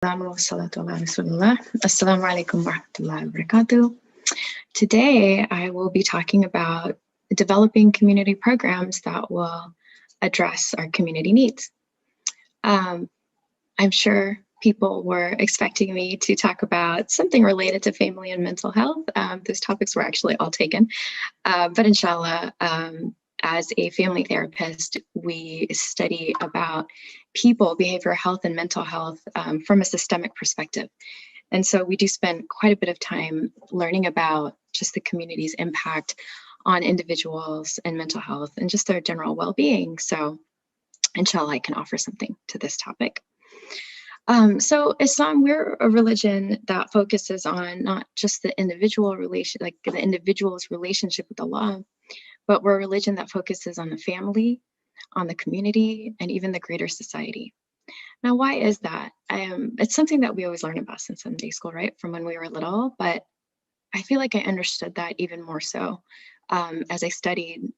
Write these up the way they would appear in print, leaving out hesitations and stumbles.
Assalamu alaikum warahmatullahi wabarakatuh. Today, I will be talking about developing community programs that will address our community needs. I'm sure people were expecting me to talk about something related to family and mental health. Those topics were actually all taken, but inshallah, as a family therapist, we study about people, behavioral health, and mental health from a systemic perspective. And so we do spend quite a bit of time learning about just the community's impact on individuals and mental health and just their general well-being. So inshallah, I can offer something to this topic. So Islam, we're a religion that focuses on not just the individual relation, like the individual's relationship with Allah, but we're a religion that focuses on the family, on the community, and even the greater society. Now, why is that? It's something that we always learn about since Sunday school, right? From when we were little, but I feel like I understood that even more so as I studied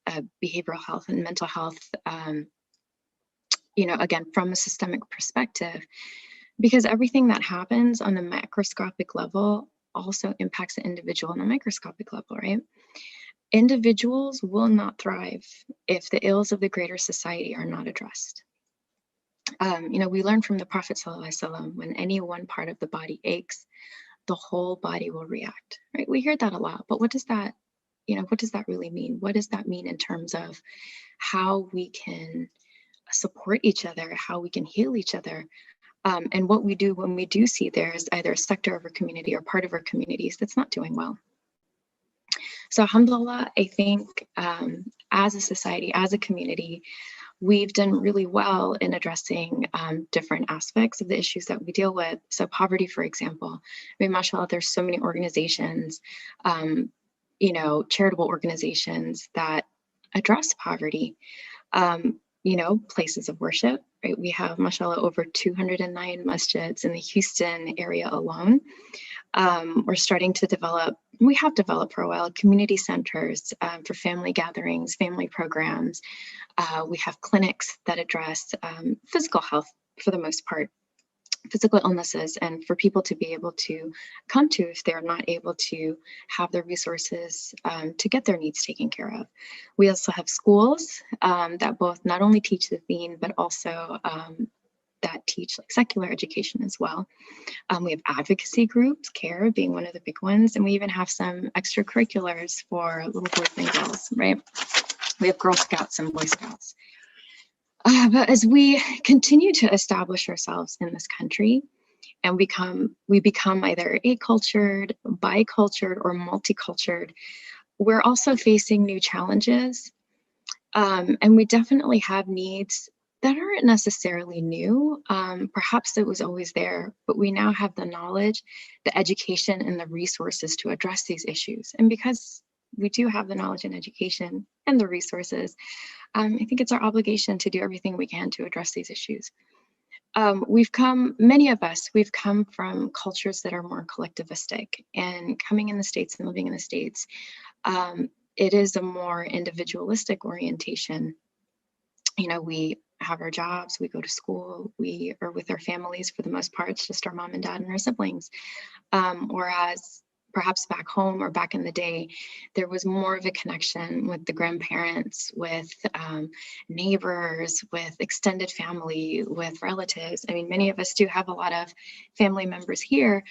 behavioral health and mental health, again, from a systemic perspective, because everything that happens on the macroscopic level also impacts the individual on the microscopic level, right? Individuals will not thrive if the ills of the greater society are not addressed. We learn from the Prophet ﷺ, when any one part of the body aches, the whole body will react, right? We hear that a lot, but what does that really mean? What does that mean in terms of how we can support each other, how we can heal each other? And what we do when we do see there's either a sector of our community or part of our communities that's not doing well. So alhamdulillah, I think as a society, as a community, we've done really well in addressing different aspects of the issues that we deal with. So poverty, for example, mashallah, there's so many organizations, charitable organizations that address poverty. Places of worship, right? We have, mashallah, over 209 masjids in the Houston area alone. We're starting to we have developed for a while, community centers for family gatherings, family programs. We have clinics that address physical health for the most part, physical illnesses, and for people to be able to come to if they're not able to have the resources to get their needs taken care of. We also have schools that both not only teach the deen, but also that teach like secular education as well. We have advocacy groups, CARE being one of the big ones, and we even have some extracurriculars for little boys and girls, right? We have Girl Scouts and Boy Scouts. But as we continue to establish ourselves in this country and we become either acultured, bicultured, or multicultured, we're also facing new challenges. And we definitely have needs that aren't necessarily new. Perhaps it was always there, but we now have the knowledge, the education, and the resources to address these issues. And because we do have the knowledge and education and the resources, I think it's our obligation to do everything we can to address these issues. Many of us, we've come from cultures that are more collectivistic, and coming in the States and living in the States, it is a more individualistic orientation. We have our jobs, we go to school, we are with our families for the most part, it's just our mom and dad and our siblings. Whereas perhaps back home or back in the day, there was more of a connection with the grandparents, with neighbors, with extended family, with relatives. I mean, many of us do have a lot of family members here.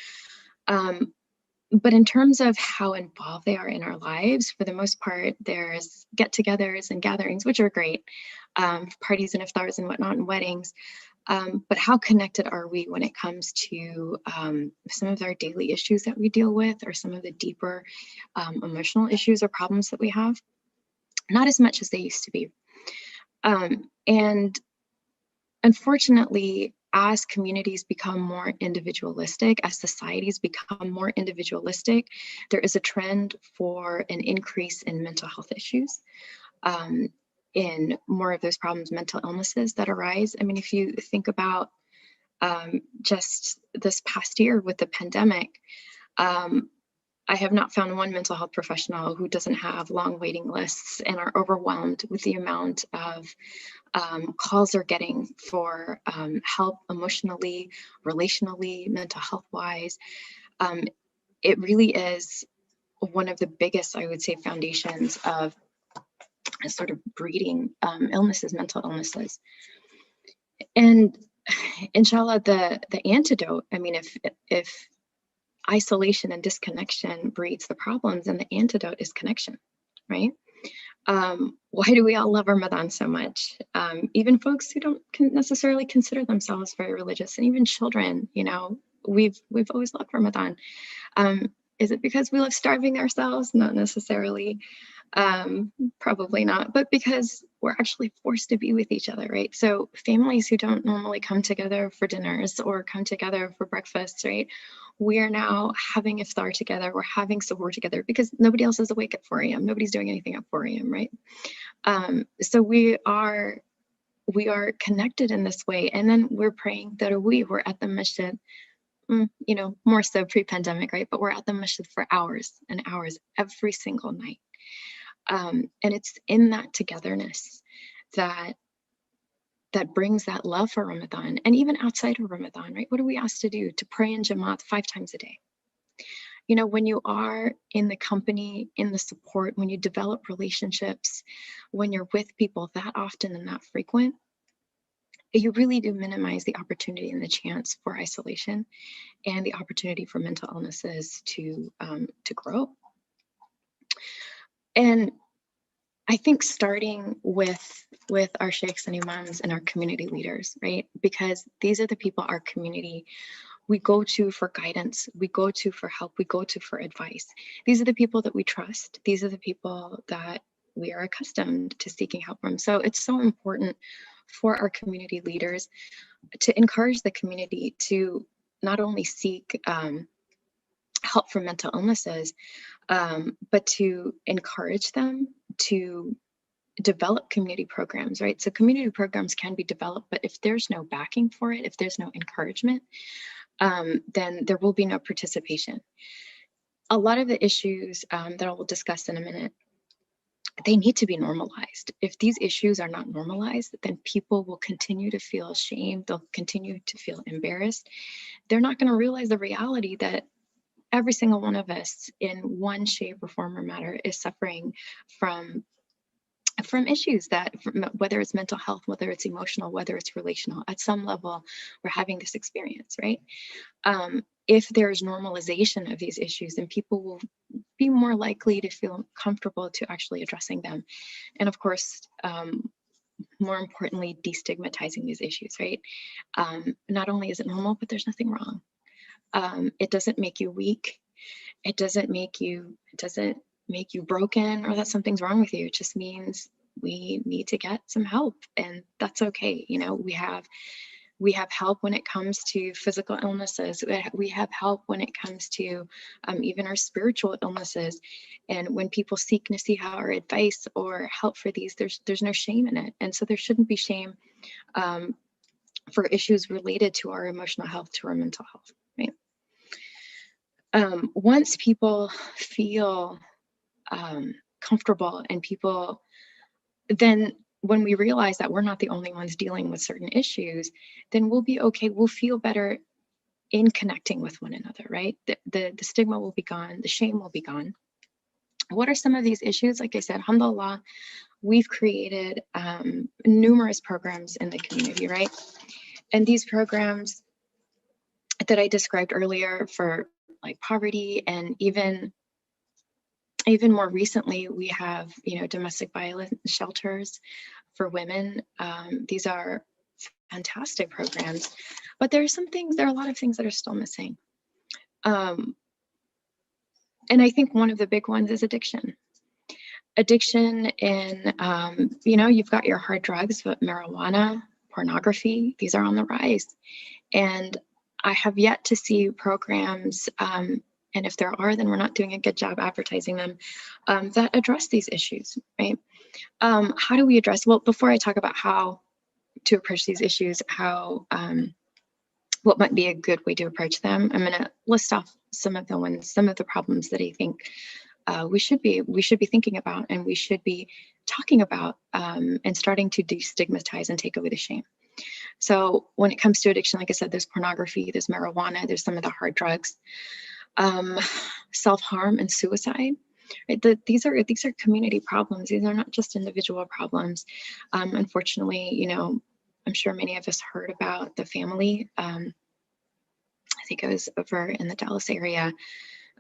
But in terms of how involved they are in our lives, for the most part, there's get-togethers and gatherings, which are great, parties and iftars and whatnot and weddings. But how connected are we when it comes to some of our daily issues that we deal with, or some of the deeper emotional issues or problems that we have? Not as much as they used to be. And unfortunately, as communities become more individualistic, as societies become more individualistic, there is a trend for an increase in mental health issues, in more of those problems, mental illnesses that arise. I mean, if you think about just this past year with the pandemic, I have not found one mental health professional who doesn't have long waiting lists and are overwhelmed with the amount of calls they're getting for help emotionally, relationally, mental health wise. It really is one of the biggest, I would say, foundations of sort of breeding illnesses, mental illnesses. And inshallah, the antidote, I mean, if isolation and disconnection breeds the problems, and the antidote is connection, right? Why do we all love Ramadan so much? Even folks who don't necessarily consider themselves very religious, and even children, you know, we've always loved Ramadan. Is it because we love starving ourselves? Not necessarily. Probably not, but because we're actually forced to be with each other, right? So families who don't normally come together for dinners or come together for breakfast, right? We are now having iftar together. We're having suhoor together because nobody else is awake at 4 a.m. Nobody's doing anything at 4 a.m., right? So we are connected in this way. And then we're praying that we're at the masjid, you know, more so pre-pandemic, right? But we're at the masjid for hours and hours every single night. And it's in that togetherness that brings that love for Ramadan. And even outside of Ramadan, right? What are we asked to do? To pray in Jamaat 5 times a day. You know, when you are in the company, in the support, when you develop relationships, when you're with people that often and that frequent, you really do minimize the opportunity and the chance for isolation and the opportunity for mental illnesses to grow. And I think starting with our sheikhs and imams and our community leaders, right? Because these are the people our community we go to for guidance, we go to for help, we go to for advice. These are the people that we trust. These are the people that we are accustomed to seeking help from. So it's so important for our community leaders to encourage the community to not only seek help for mental illnesses, but to encourage them to develop community programs, right? So community programs can be developed, but if there's no backing for it, if there's no encouragement, then there will be no participation. A lot of the issues that I will discuss in a minute, they need to be normalized. If these issues are not normalized, then people will continue to feel ashamed. They'll continue to feel embarrassed. They're not going to realize the reality that every single one of us in one shape or form or matter is suffering from issues that, whether it's mental health, whether it's emotional, whether it's relational, at some level, we're having this experience, right? If there's normalization of these issues, then people will be more likely to feel comfortable to actually addressing them. And of course, more importantly, destigmatizing these issues, right? Not only is it normal, but there's nothing wrong. It doesn't make you weak. It doesn't make you broken or that something's wrong with you. It just means we need to get some help, and that's okay. You know, we have help when it comes to physical illnesses. We have help when it comes to even our spiritual illnesses. And when people seek nasiha or advice or help for these, there's no shame in it. And so there shouldn't be shame for issues related to our emotional health, to our mental health, right? Once people feel comfortable and then when we realize that we're not the only ones dealing with certain issues, then we'll be okay. We'll feel better in connecting with one another, right? The stigma will be gone. The shame will be gone. What are some of these issues? Like I said, alhamdulillah, we've created numerous programs in the community, right? And these programs that I described earlier for like poverty, and even more recently, we have, domestic violence shelters for women. These are fantastic programs, but there are a lot of things that are still missing. And I think one of the big ones is addiction. Addiction in, you've got your hard drugs, but marijuana, pornography, these are on the rise. And I have yet to see programs, and if there are, then we're not doing a good job advertising them, that address these issues, right? How do we address, well, before I talk about how to approach these issues, what might be a good way to approach them, I'm going to list off some of the problems that I think we should be thinking about, and we should be talking about, and starting to destigmatize and take away the shame. So when it comes to addiction, like I said, there's pornography, there's marijuana, there's some of the hard drugs, self-harm and suicide. Right? These are community problems. These are not just individual problems. Unfortunately, you know, I'm sure many of us heard about the family. I think I was over in the Dallas area.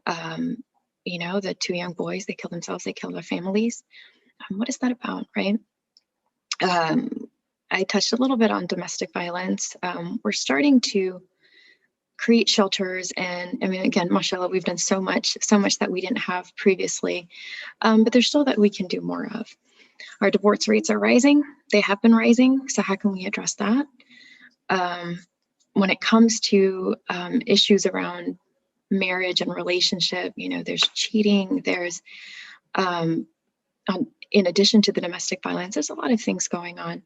You know, the two young boys, they killed themselves, they killed their families. What is that about, right? I touched a little bit on domestic violence. We're starting to create shelters, and I mean, again, mashallah, we've done so much that we didn't have previously, but there's still that we can do more of. Our divorce rates are rising. They have been rising. So how can we address that? When it comes to issues around marriage and relationship, you know, there's cheating, there's, in addition to the domestic violence, there's a lot of things going on.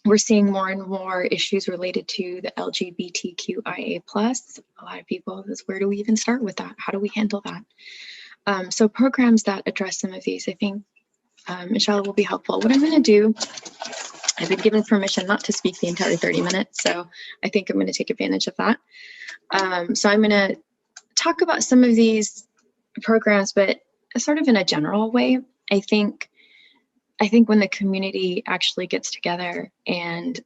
We're seeing more and more issues related to the LGBTQIA+. A lot of people is, where do we even start with that? How do we handle that? So programs that address some of these, I think, inshallah, will be helpful. What I'm going to do, I've been given permission not to speak the entire 30 minutes, so I think I'm going to take advantage of that. So I'm going to talk about some of these programs, but sort of in a general way. I think when the community actually gets together and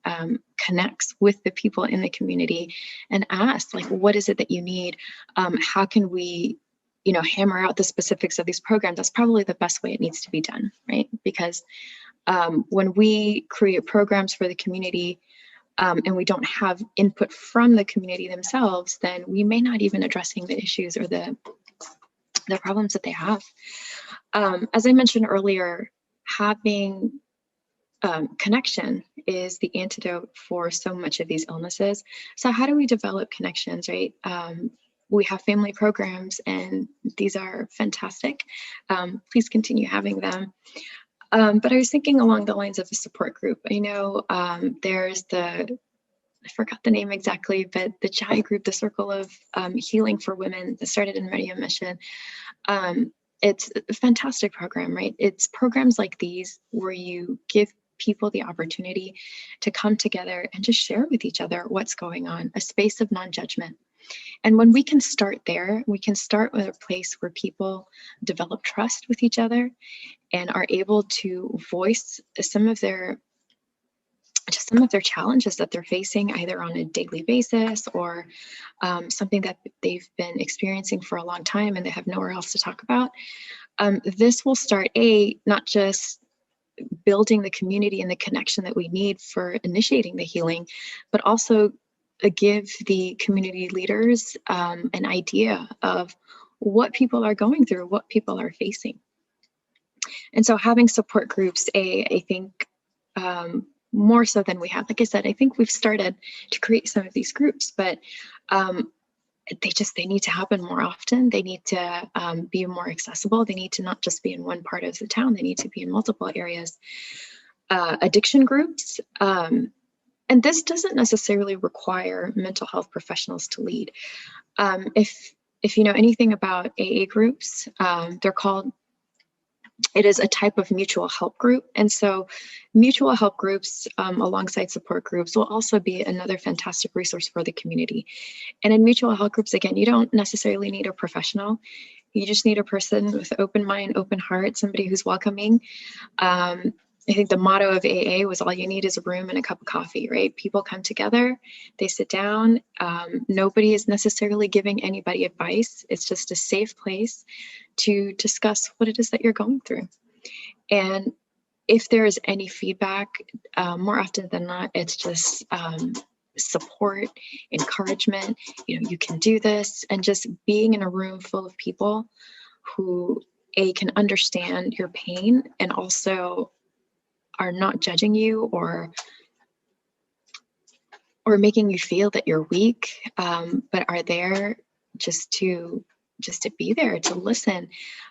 connects with the people in the community and asks, like, what is it that you need? How can we, you know, hammer out the specifics of these programs? That's probably the best way it needs to be done, right? Because when we create programs for the community and we don't have input from the community themselves, then we may not even addressing the issues or the problems that they have. As I mentioned earlier, having connection is the antidote for so much of these illnesses. So how do we develop connections, right? We have family programs, and these are fantastic. Please continue having them. But I was thinking along the lines of a support group. I know there's I forgot the name exactly, but the Chai group, the Circle of Healing for Women, that started in Maryam Mission. It's a fantastic program, right? It's programs like these where you give people the opportunity to come together and just share with each other what's going on, a space of non-judgment. And when we can start there, we can start with a place where people develop trust with each other and are able to voice some of their challenges that they're facing, either on a daily basis or something that they've been experiencing for a long time and they have nowhere else to talk about. This will start not just building the community and the connection that we need for initiating the healing, but also give the community leaders an idea of what people are going through, what people are facing. And so having support groups, I think, more so than we have. Like I said, I think we've started to create some of these groups, but they need to happen more often. They need to be more accessible. They need to not just be in one part of the town. They need to be in multiple areas. Addiction groups, and this doesn't necessarily require mental health professionals to lead. If you know anything about AA groups, it is a type of mutual help group. And so mutual help groups alongside support groups will also be another fantastic resource for the community. And in mutual help groups, again, you don't necessarily need a professional. You just need a person with open mind, open heart, somebody who's welcoming. I think the motto of AA was, all you need is a room and a cup of coffee, right? People come together, they sit down. Nobody is necessarily giving anybody advice. It's just a safe place to discuss what it is that you're going through. And if there is any feedback, more often than not, it's just support, encouragement. You know, you can do this, and just being in a room full of people who can understand your pain and also are not judging you or making you feel that you're weak, but are there just to be there, to listen.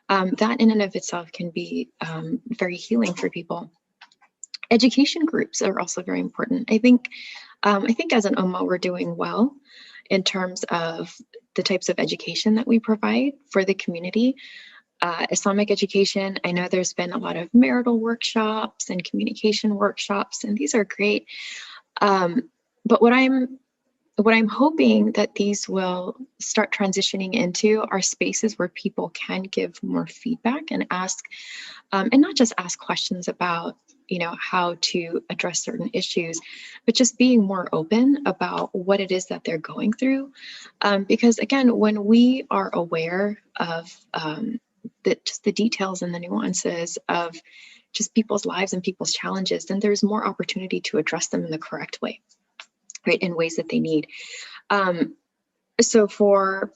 That in and of itself can be very healing for people. Education groups are also very important. I think as an Ummah, we're doing well in terms of the types of education that we provide for the community. Islamic education, I know there's been a lot of marital workshops and communication workshops, and these are great. But what I'm hoping that these will start transitioning into are spaces where people can give more feedback and ask, and not just ask questions about, how to address certain issues, but just being more open about what it is that they're going through. Because again, when we are aware of just the details and the nuances of just people's lives and people's challenges, then there's more opportunity to address them in the correct way, right, in ways that they need. So for,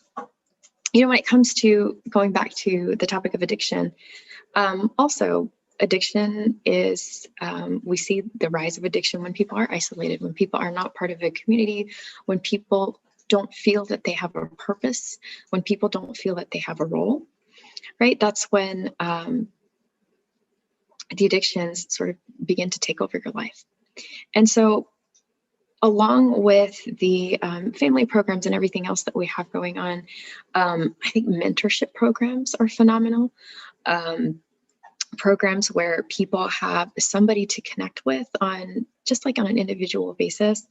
when it comes to going back to the topic of addiction, also addiction is, we see the rise of addiction when people are isolated, when people are not part of a community, when people don't feel that they have a purpose, when people don't feel that they have a role, right? That's when the addictions sort of begin to take over your life. And so along with the family programs and everything else that we have going on, I think mentorship programs are phenomenal. Programs where people have somebody to connect with on just like on an individual basis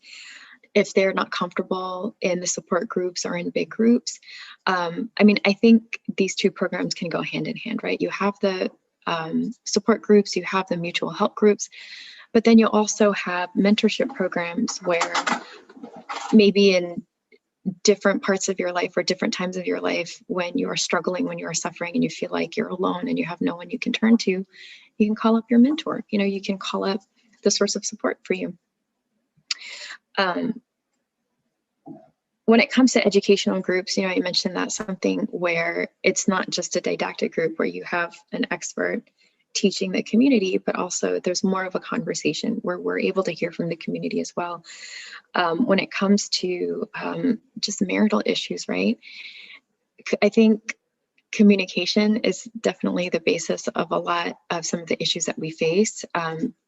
if they're not comfortable in the support groups or in big groups. I think these two programs can go hand in hand, right? You have the support groups, you have the mutual help groups, but then you also have mentorship programs where maybe in different parts of your life or different times of your life, when you are struggling, when you are suffering and you feel like you're alone and you have no one you can turn to, you can call up your mentor. You can call up the source of support for you. When it comes to educational groups, you mentioned that's something where it's not just a didactic group where you have an expert teaching the community, but also there's more of a conversation where we're able to hear from the community as well. When it comes to just marital issues, right? I think communication is definitely the basis of a lot of some of the issues that we face.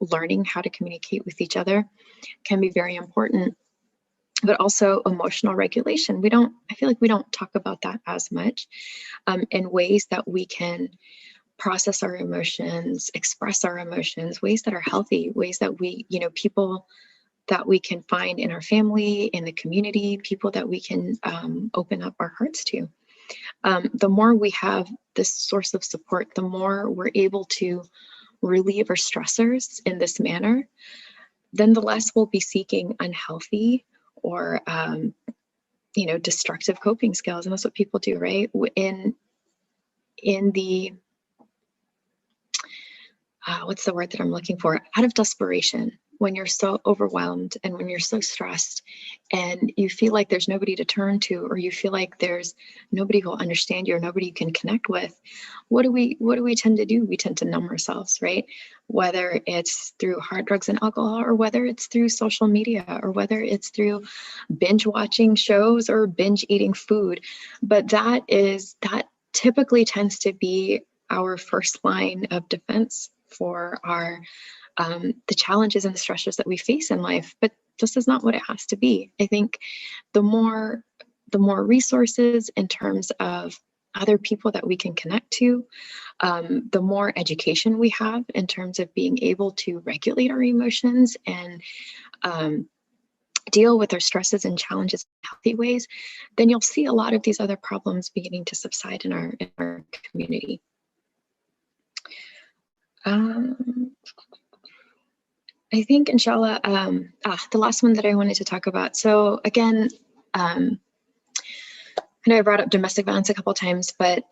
Learning how to communicate with each other can be very important, but also emotional regulation. I feel like we don't talk about that as much in ways that we can process our emotions, express our emotions, ways that are healthy, ways that we, people that we can find in our family, in the community, people that we can open up our hearts to. The more we have this source of support, the more we're able to relieve our stressors in this manner, then the less we'll be seeking unhealthy or, destructive coping skills. And that's what people do, right? In the, what's the word that I'm looking for? Out of desperation, when you're so overwhelmed and when you're so stressed and you feel like there's nobody to turn to, or you feel like there's nobody who will understand you or nobody you can connect with, what do we tend to do? We tend to numb ourselves, right? Whether it's through hard drugs and alcohol, or whether it's through social media, or whether it's through binge watching shows or binge eating food. But that typically tends to be our first line of defense for our the challenges and the stressors that we face in life. But this is not what it has to be. I think the more resources in terms of other people that we can connect to, the more education we have in terms of being able to regulate our emotions and deal with our stresses and challenges in healthy ways, then you'll see a lot of these other problems beginning to subside in our community. I think, inshallah, the last one that I wanted to talk about. So again, I know I brought up domestic violence a couple of times, but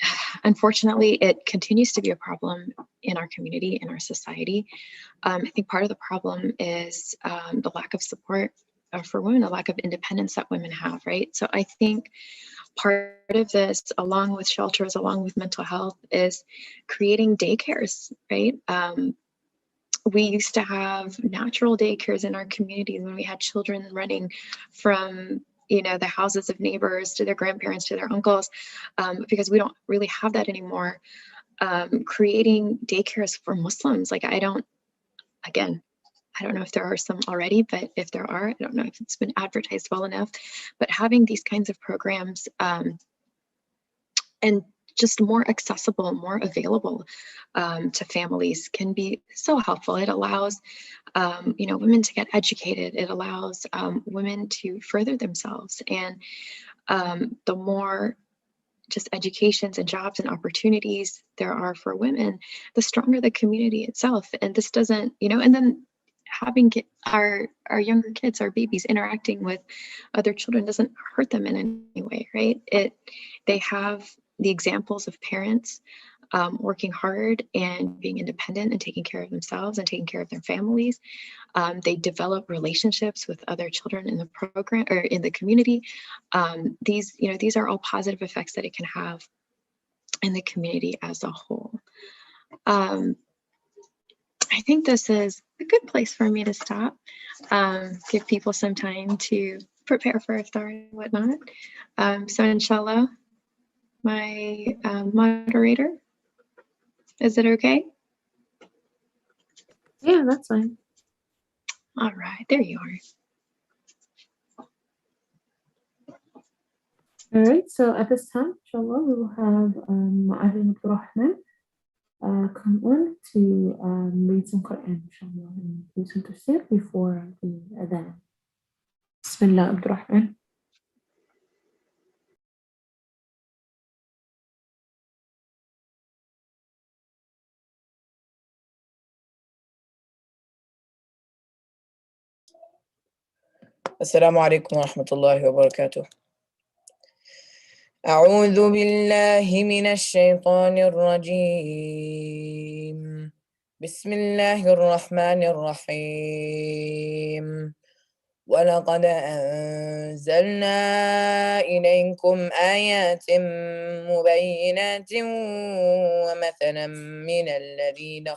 unfortunately, it continues to be a problem in our community, in our society. I think part of the problem is the lack of support for women, a lack of independence that women have, right? So I think part of this, along with shelters, along with mental health, is creating daycares, right? We used to have natural daycares in our communities when we had children running from, the houses of neighbors to their grandparents, to their uncles, because we don't really have that anymore. Creating daycares for Muslims, I don't know if there are some already, but if there are, I don't know if it's been advertised well enough, but having these kinds of programs and just more accessible, more available to families can be so helpful. It allows, women to get educated. It allows women to further themselves. And the more just educations and jobs and opportunities there are for women, the stronger the community itself. And this doesn't, and then having our younger kids, our babies interacting with other children doesn't hurt them in any way, right? They have the examples of parents working hard and being independent and taking care of themselves and taking care of their families. They develop relationships with other children in the program or in the community. These are all positive effects that it can have in the community as a whole. I think this is a good place for me to stop, give people some time to prepare for iftar and whatnot. So inshallah, my moderator, is it okay? Yeah, that's fine. All right, there you are. All right, so at this time, inshallah, we will have Ma'adin Abdurrahman come on to read some Quran, inshallah, and do some tafsir before the adhan. Bismillah, Abdurrahman. السلام عليكم ورحمة الله وبركاته. أعوذ بالله من الشيطان الرجيم. بسم الله الرحمن الرحيم. ولقد أنزلنا إليكم آيات مبينات ومثلا من الذين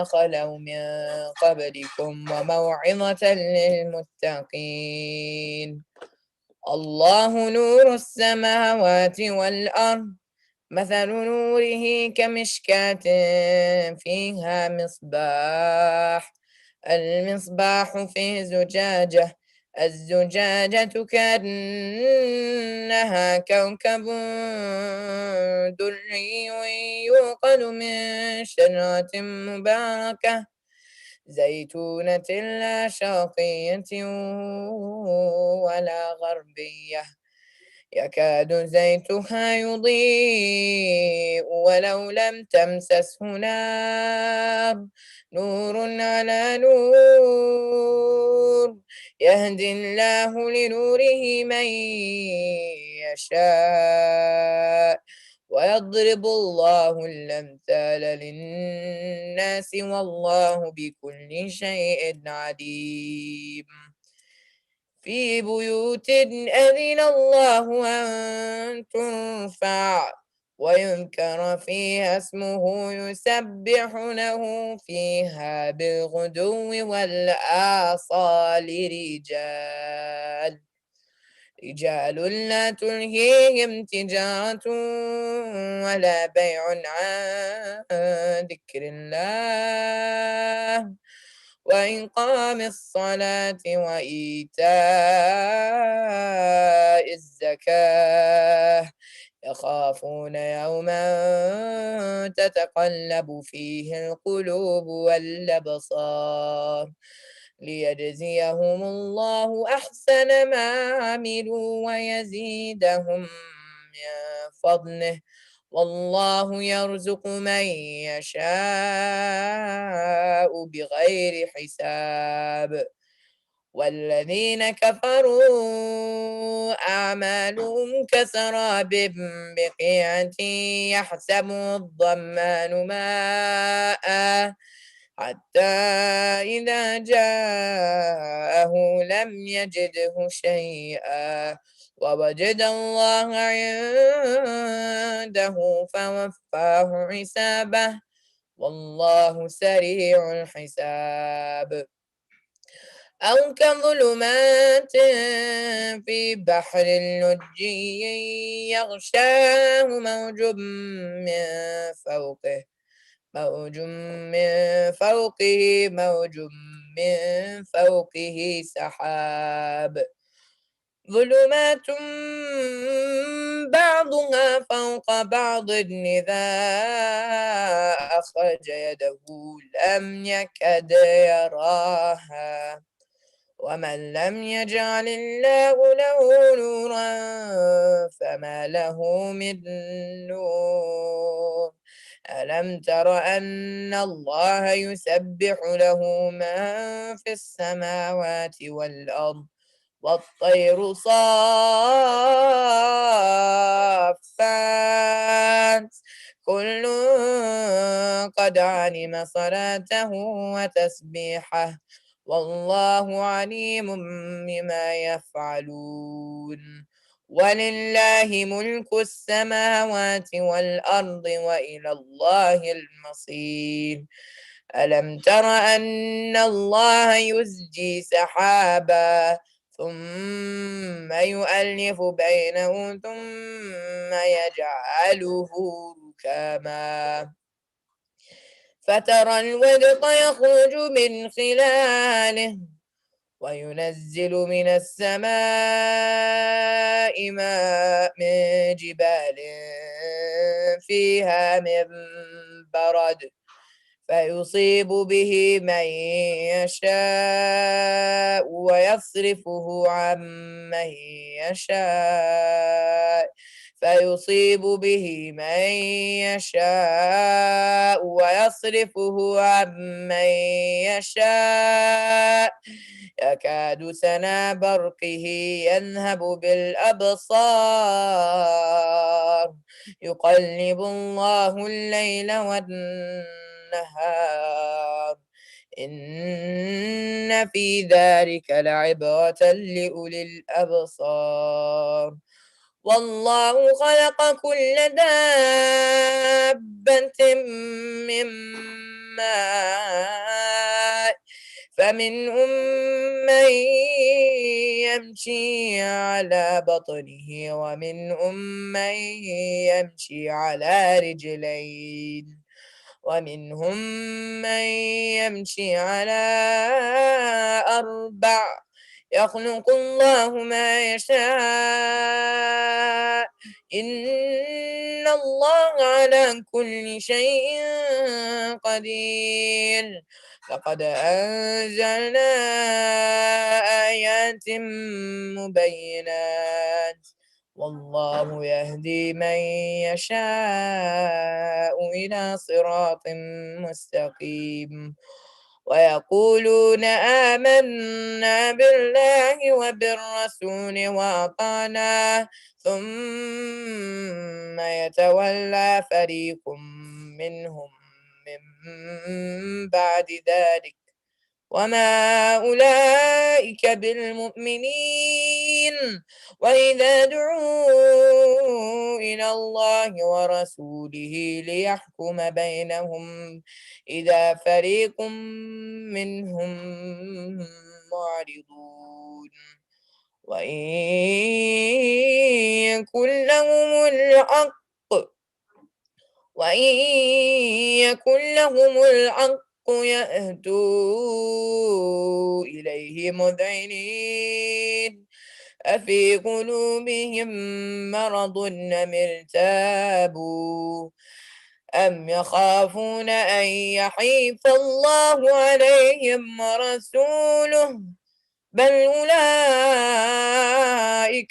خلوا من قبلكم وموعظة للمتقين. الله نور السماوات والأرض، مثل نوره كمشكاة فيها المصباح في زجاجة، الزجاجة كأنها كوكب دري يوقد من شجرة مباركة زيتونة لا شرقية ولا غربية، يكاد زيتها يضيء ولو لم تمسسه نار، نور على نور، يهدي الله لنوره من يشاء ويضرب الله الأمثال للناس والله بكل شيء عليم. في بيوت أذن الله أن ترفع ويذكر فيها اسمه يسبح له فيها بالغدو والآصال رجال لا تلهيهم تجارة ولا بيع عن ذكر الله وإقام الصلاة وإيتاء الزكاة، يخافون يوما تتقلب فيه القلوب والأبصار، ليجزيهم الله أحسن ما عملوا ويزيدهم من فضله، والله يرزق من يشاء بغير حساب. والذين كفروا أعمالهم كسراب بقيعة يحسبه الظمآن ماء حتى إذا جاءه لم يجده شيئا ووجد الله عنده فوفاه حسابه والله سريع الحساب. أو كظلمات في بحر لجي يغشاه موج من فوقه سحاب ظلمات بعضها فوق بعض إذا أخرج يده لم يكد يراها ومن لم يجعل الله له نورا فما له من نور ألم تر أن الله يسبح له من في السماوات والأرض والطير صافات كل قد علم صلاته وتسبيحه والله عليم بما يفعلون ولله ملك السماوات والأرض وإلى الله المصير ألم تر أن الله يزجي سحابا ثم يؤلف بينه ثم يجعله ركاما فترى الودق يخرج من خلاله وينزل من السماء ماء من جبال فيها من برد فيصيب به من يشاء ويصرفه عن من يشاء فيصيب به من يشاء ويصرفه عن من يشاء يكاد سنا برقه يذهب بالأبصار يقلب الله الليل والنهار إن في ذلك لعبرة لأولي الأبصار والله خلق كل دابة من ماء فمنهم من يمشي على بطنه ومنهم من يمشي على رجلين ومنهم من يمشي على أربع يخلق الله ما يشاء إن الله على كل شيء قدير لقد أنزلنا آيات مبينات والله يهدي من يشاء إلى صراط مستقيم ويقولون آمنا بالله وبالرسول وأطعنا ثم يتولى فريق منهم من بعد ذلك وما أولئك بالمؤمنين وإذا دعوا إلى الله ورسوله ليحكم بينهم إذا فريق منهم معرضون وإن يكن لهم الحق يهدوا إليه مذعنين أفي قلوبهم مرض أم ارتابوا أم يخافون أن يحيف الله عليهم ورسوله بل أولئك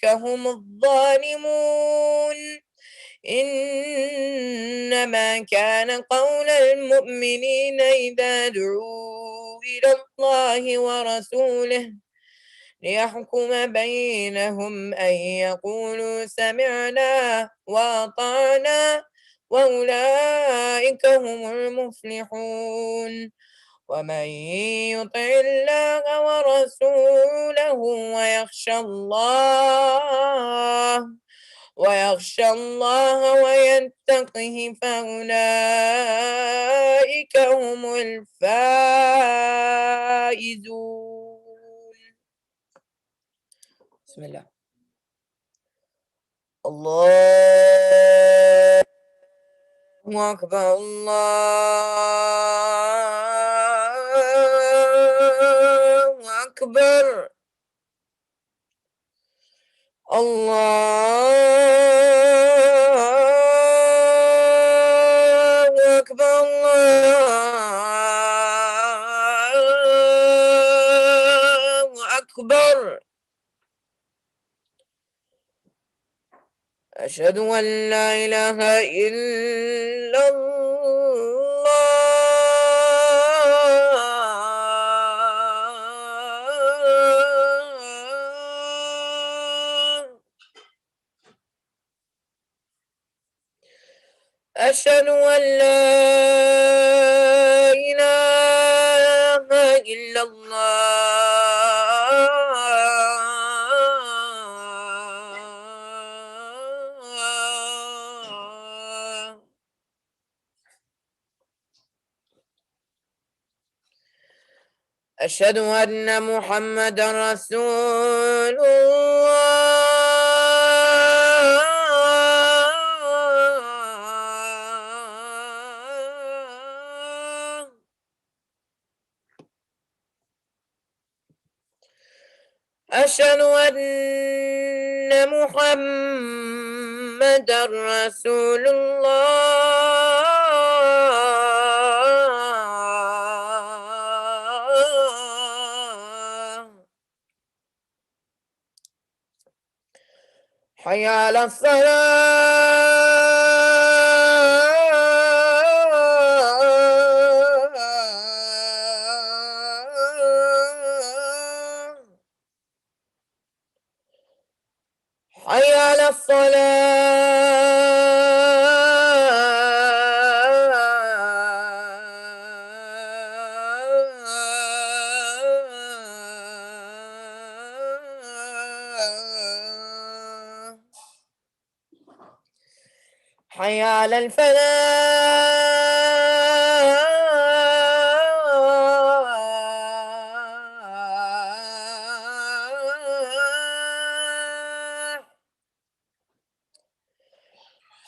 هم الظالمون إنما كان قول المؤمنين إذا دعوا إلى الله ورسوله ليحكم بينهم أن يقولوا سمعنا وأطعنا وأولئك هم المفلحون ومن يطع الله ورسوله ويخشى الله ويتقه فأولئك هم الفائزون بسم الله الله أكبر الله أكبر الله أكبر الله أكبر. أشهد أن لا إله إلا الله. أشهد أن لا إله إلا الله. أشهد أن محمدا رسول الله. أشهد أن محمدا رسول الله. حي على الصلاة. حي على الصلاة. حي على الفلاح.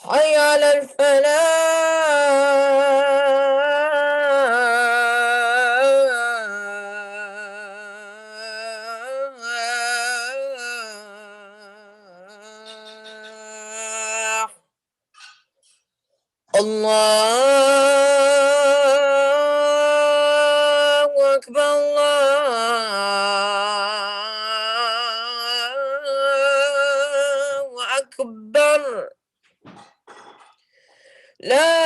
حي على الفلاح. الله أكبر الله أكبر. لا